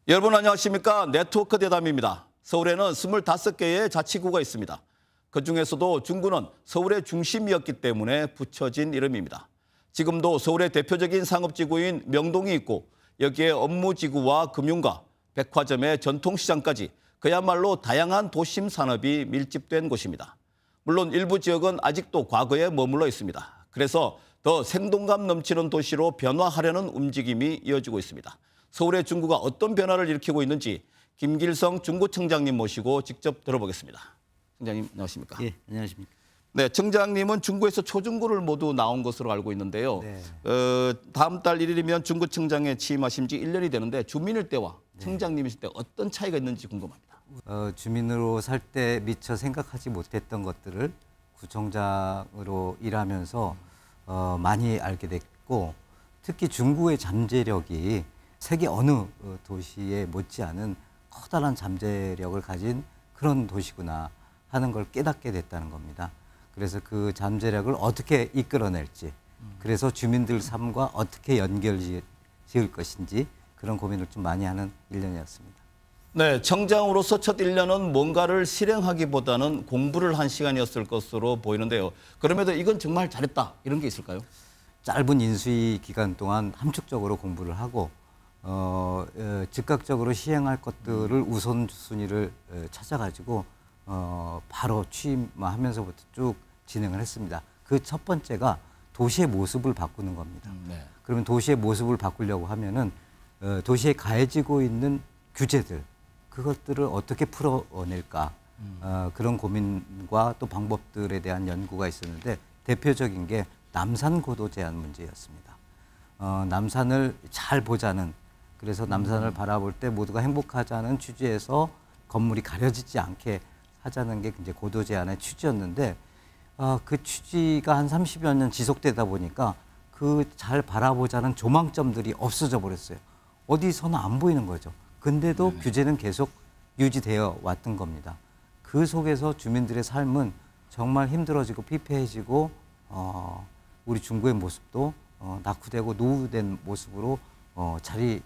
여러분 안녕하십니까? 네트워크 대담입니다. 서울에는 25개의 자치구가 있습니다. 그중에서도 중구는 서울의 중심이었기 때문에 붙여진 이름입니다. 지금도 서울의 대표적인 상업지구인 명동이 있고 여기에 업무지구와 금융가, 백화점의 전통시장까지 그야말로 다양한 도심 산업이 밀집된 곳입니다. 물론 일부 지역은 아직도 과거에 머물러 있습니다. 그래서 더 생동감 넘치는 도시로 변화하려는 움직임이 이어지고 있습니다. 서울의 중구가 어떤 변화를 일으키고 있는지 김길성 중구청장님 모시고 직접 들어보겠습니다. 청장님 안녕하십니까? 예, 안녕하십니까? 네, 청장님은 중구에서 초중구를 모두 나온 것으로 알고 있는데요. 네. 다음 달 1일이면 중구청장에 취임하신 지 1년이 되는데 주민일 때와 청장님이실 때 어떤 차이가 있는지 궁금합니다. 주민으로 살 때 미처 생각하지 못했던 것들을 구청장으로 일하면서 많이 알게 됐고, 특히 중구의 잠재력이 세계 어느 도시에 못지않은 커다란 잠재력을 가진 그런 도시구나 하는 걸 깨닫게 됐다는 겁니다. 그래서 그 잠재력을 어떻게 이끌어낼지, 그래서 주민들 삶과 어떻게 연결 지을 것인지 그런 고민을 좀 많이 하는 1년이었습니다. 네, 청장으로서 첫 1년은 뭔가를 실행하기보다는 공부를 한 시간이었을 것으로 보이는데요. 그럼에도 이건 정말 잘했다 이런 게 있을까요? 짧은 인수위 기간 동안 함축적으로 공부를 하고 즉각적으로 시행할 것들을 우선순위를 찾아가지고 바로 취임하면서부터 쭉 진행을 했습니다. 그 첫 번째가 도시의 모습을 바꾸는 겁니다. 네. 그러면 도시의 모습을 바꾸려고 하면은 도시에 가해지고 있는 규제들, 그것들을 어떻게 풀어낼까, 그런 고민과 또 방법들에 대한 연구가 있었는데 대표적인 게 남산 고도 제한 문제였습니다. 남산을 잘 보자는, 그래서 남산을 바라볼 때 모두가 행복하자는 취지에서 건물이 가려지지 않게 하자는 게 이제 고도 제한의 취지였는데, 그 취지가 한 30여 년 지속되다 보니까 그 잘 바라보자는 조망점들이 없어져 버렸어요. 어디서는 안 보이는 거죠. 근데도 규제는 계속 유지되어 왔던 겁니다. 그 속에서 주민들의 삶은 정말 힘들어지고 피폐해지고 우리 중구의 모습도 낙후되고 노후된 모습으로 자리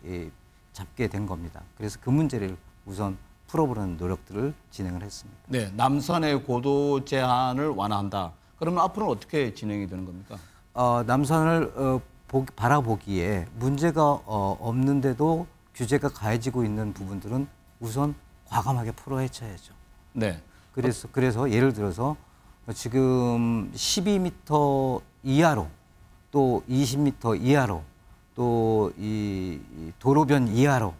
잡게 된 겁니다. 그래서 그 문제를 우선 풀어보려는 노력들을 진행을 했습니다. 네, 남산의 고도 제한을 완화한다. 그러면 앞으로는 어떻게 진행이 되는 겁니까? 남산을 바라보기에 문제가 없는데도 규제가 가해지고 있는 부분들은 우선 과감하게 풀어헤쳐야죠. 네. 그래서 예를 들어서 지금 12m 이하로 또 20m 이하로 또 이 도로변 이하로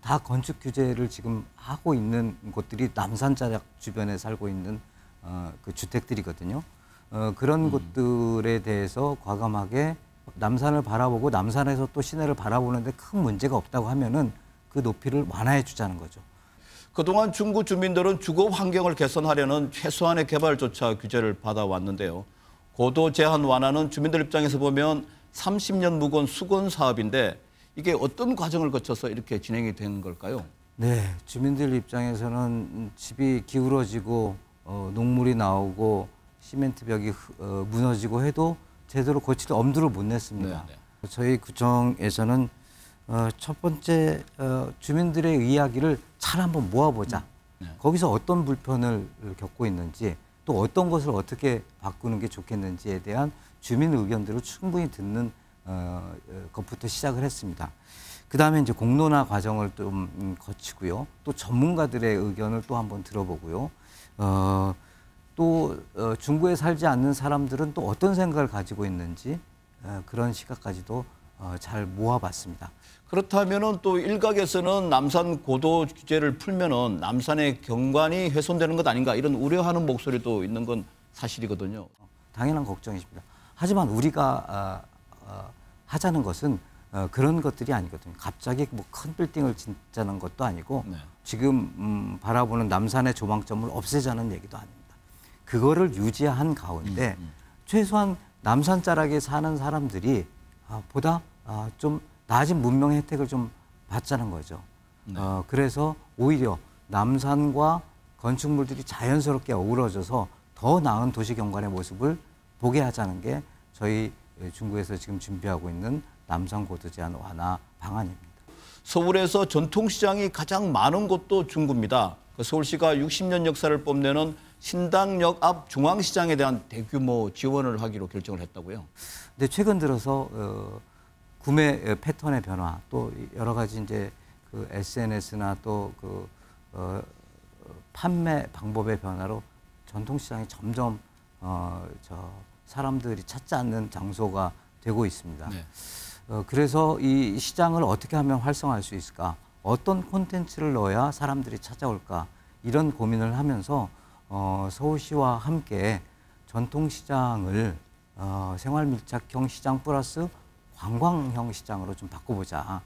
다 건축 규제를 지금 하고 있는 곳들이 남산자락 주변에 살고 있는 그 주택들이거든요. 그런 곳들에 대해서 과감하게 남산을 바라보고 남산에서 또 시내를 바라보는데 큰 문제가 없다고 하면은 그 높이를 완화해 주자는 거죠. 그동안 중구 주민들은 주거 환경을 개선하려는 최소한의 개발조차 규제를 받아왔는데요. 고도 제한 완화는 주민들 입장에서 보면 30년 묵은 수건 사업인데 이게 어떤 과정을 거쳐서 이렇게 진행이 된 걸까요? 네, 주민들 입장에서는 집이 기울어지고 녹물이 나오고 시멘트 벽이 무너지고 해도 제대로 고칠 엄두를 못 냈습니다. 네. 저희 구청에서는 첫 번째 주민들의 이야기를 잘 한번 모아보자. 네. 거기서 어떤 불편을 겪고 있는지 또 어떤 것을 어떻게 바꾸는 게 좋겠는지에 대한 주민 의견들을 충분히 듣는 것부터 시작을 했습니다. 그 다음에 이제 공론화 과정을 좀 거치고요. 또 전문가들의 의견을 또 한번 들어보고요. 또 중구에 살지 않는 사람들은 또 어떤 생각을 가지고 있는지 그런 시각까지도 잘 모아봤습니다. 그렇다면은 또 일각에서는 남산 고도 규제를 풀면은 남산의 경관이 훼손되는 것 아닌가 이런 우려하는 목소리도 있는 건 사실이거든요. 당연한 걱정이십니다. 하지만 우리가 하자는 것은 그런 것들이 아니거든요. 갑자기 뭐 큰 빌딩을 짓자는 것도 아니고 네. 지금 바라보는 남산의 조망점을 없애자는 얘기도 아닙니다. 그거를 유지한 가운데 최소한 남산 자락에 사는 사람들이 보다 좀 낮은 문명 혜택을 좀 받자는 거죠. 네. 그래서 오히려 남산과 건축물들이 자연스럽게 어우러져서 더 나은 도시 경관의 모습을 보게 하자는 게 저희 중구에서 지금 준비하고 있는 남산 고도 제한 완화 방안입니다. 서울에서 전통시장이 가장 많은 곳도 중구입니다. 서울시가 60년 역사를 뽐내는 신당역 앞 중앙시장에 대한 대규모 지원을 하기로 결정을 했다고요. 근데 최근 들어서 구매 패턴의 변화, 또 여러 가지 이제 그 SNS나 또 그 판매 방법의 변화로 전통시장이 점점 사람들이 찾지 않는 장소가 되고 있습니다. 네. 그래서 이 시장을 어떻게 하면 활성화할 수 있을까? 어떤 콘텐츠를 넣어야 사람들이 찾아올까? 이런 고민을 하면서 서울시와 함께 전통시장을 생활밀착형 시장 플러스 관광형 시장으로 좀 바꿔보자.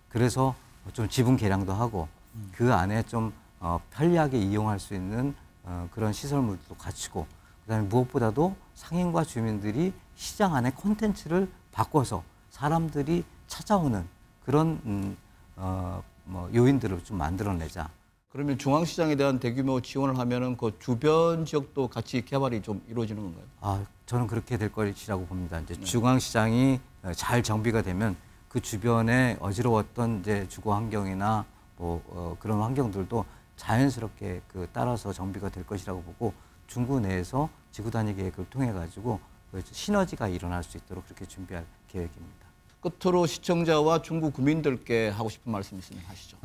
그래서 좀 지분 개량도 하고 그 안에 좀 편리하게 이용할 수 있는 그런 시설물도 갖추고, 그다음에 무엇보다도 상인과 주민들이 시장 안에 콘텐츠를 바꿔서 사람들이 찾아오는 그런 뭐 요인들을 좀 만들어내자. 그러면 중앙시장에 대한 대규모 지원을 하면은 그 주변 지역도 같이 개발이 좀 이루어지는 건가요? 저는 그렇게 될 것이라고 봅니다. 이제 중앙시장이 잘 정비가 되면 그 주변에 어지러웠던 이제 주거 환경이나 뭐 그런 환경들도 자연스럽게 따라서 정비가 될 것이라고 보고, 중구 내에서 지구단위 계획을 통해 가지고 시너지가 일어날 수 있도록 그렇게 준비할 계획입니다. 끝으로 시청자와 중구 구민들께 하고 싶은 말씀 있으면 하시죠.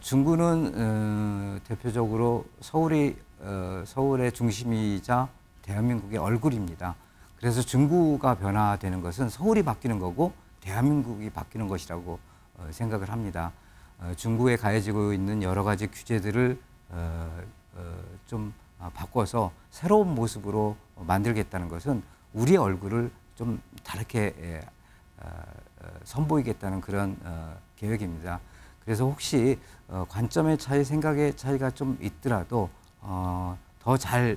중구는 대표적으로 서울의 중심이자 대한민국의 얼굴입니다. 그래서 중구가 변화되는 것은 서울이 바뀌는 거고 대한민국이 바뀌는 것이라고 생각을 합니다. 중구에 가해지고 있는 여러 가지 규제들을 좀 바꿔서 새로운 모습으로 만들겠다는 것은 우리의 얼굴을 좀 다르게 선보이겠다는 그런 계획입니다. 그래서 혹시 관점의 차이, 생각의 차이가 좀 있더라도 더 잘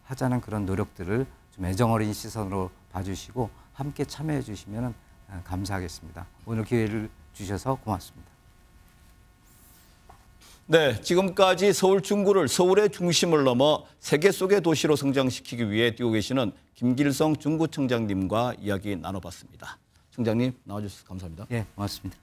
하자는 그런 노력들을 좀 애정어린 시선으로 봐주시고 함께 참여해 주시면 감사하겠습니다. 오늘 기회를 주셔서 고맙습니다. 네, 지금까지 서울 중구를 서울의 중심을 넘어 세계 속의 도시로 성장시키기 위해 뛰고 계시는 김길성 중구청장님과 이야기 나눠봤습니다. 청장님 나와주셔서 감사합니다. 예, 고맙습니다.